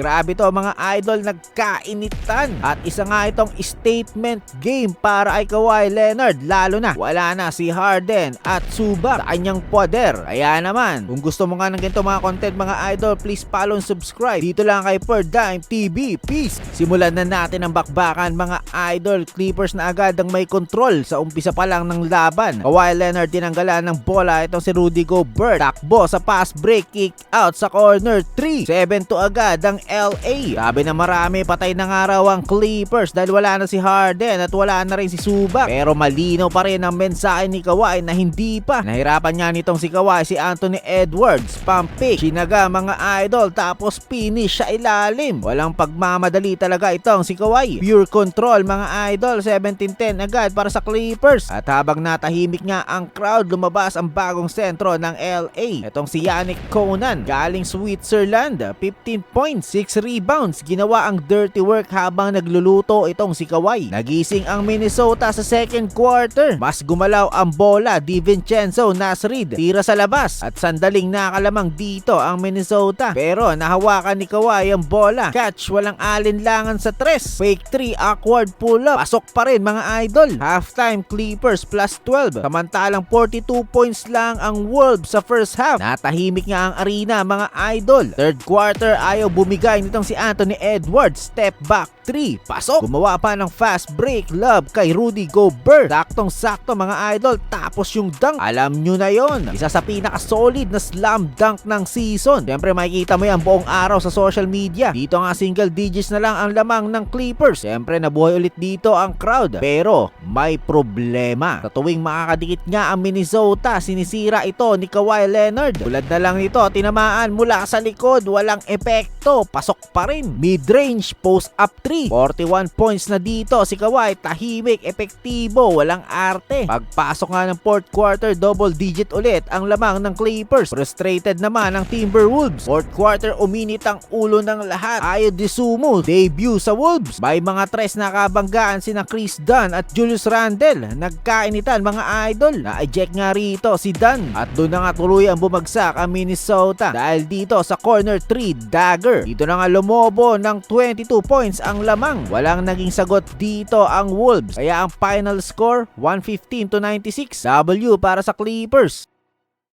Grabe to mga idol, nagkainitan. At isa nga itong statement game para kay Kawhi Leonard, lalo na wala na si Harden at Zubac sa kanyang poder. Kaya naman, kung gusto mo nga ng ganito mga content mga idol, please follow and subscribe dito lang kay Per Dime TV. Peace! Simulan na natin ang bakbakan mga idol. Clippers na agad ang may control sa umpisa pa lang ng laban. Kawhi Leonard tinanggalan ng bola itong si Rudy Gobert. Takbo sa pass break, kick out sa corner 3. 7-2 agad ang LA. Sabi na marami, patay na nga raw ang Clippers dahil wala na si Harden at wala na rin si Zubac. Pero malinaw pa rin ang mensahe ni Kawhi na hindi pa. Nahirapan nga nitong si Kawhi si Anthony Edwards. Pump fake, sinaga mga idol, tapos finish sa ilalim. Walang pagmamadali talaga itong si Kawhi. Pure control mga idol. 17-10 agad para sa Clippers. At habang natahimik nga ang crowd, lumabas ang bagong sentro ng LA. Itong si Yannick Conan galing Switzerland. 15 points, 6 rebounds. Ginawa ang dirty work habang nagluluto itong si Kawhi. Nagising ang Minnesota sa second quarter. Mas gumalaw ang bola. DiVincenzo Nasrid tira sa labas at sandaling nakalamang dito ang Minnesota. Pero nahawakan ni Kawhi ang bola. Catch, walang alinlangan sa tres. Fake 3, awkward pull-up. Pasok pa rin mga idol. Halftime Clippers plus 12. Samantalang 42 points lang ang Wolves sa first half. Natahimik nga ang arena mga idol. Third quarter, ayaw bumigay nitong si Anthony Edwards. Step back 3, pasok. Gumawa pa ng fast break love kay Rudy Gobert. Saktong-sakto mga idol. Tapos yung dunk, alam nyo na yon. Isa sa pinaka-solid na slam dunk ng season. Siyempre makikita mo yan buong araw sa social media. Dito nga single digits na lang ang lamang ng Clippers. Siyempre nabuhay ulit dito ang crowd. Pero may problema. Sa tuwing makakadikit nga ang Minnesota, sinisira ito ni Kawhi Leonard. Tulad na lang nito, tinamaan mula sa likod, walang epekto. Pasok pa rin. Mid-range, post up 3. 41 points na dito si Kawhi. Tahimik, epektibo, walang arte. Pagpasok nga ng fourth quarter, double digit ulit ang lamang ng Clippers. Frustrated naman ang Timberwolves. Fourth quarter, uminit ang ulo ng lahat. Ayo Dosunmu, debut sa Wolves. May mga tres na kabanggaan sina Chris Dunn at Julius Randle. Nagkainitan mga idol. Na-eject nga rito si Dunn. At doon na nga tuloy ang bumagsak ang Minnesota. Dahil dito sa corner 3, dagger. Dito na nga lumobo ng 22 points ang lamang. Walang naging sagot dito ang Wolves. Kaya ang final score, 115-96. W para sa Clippers.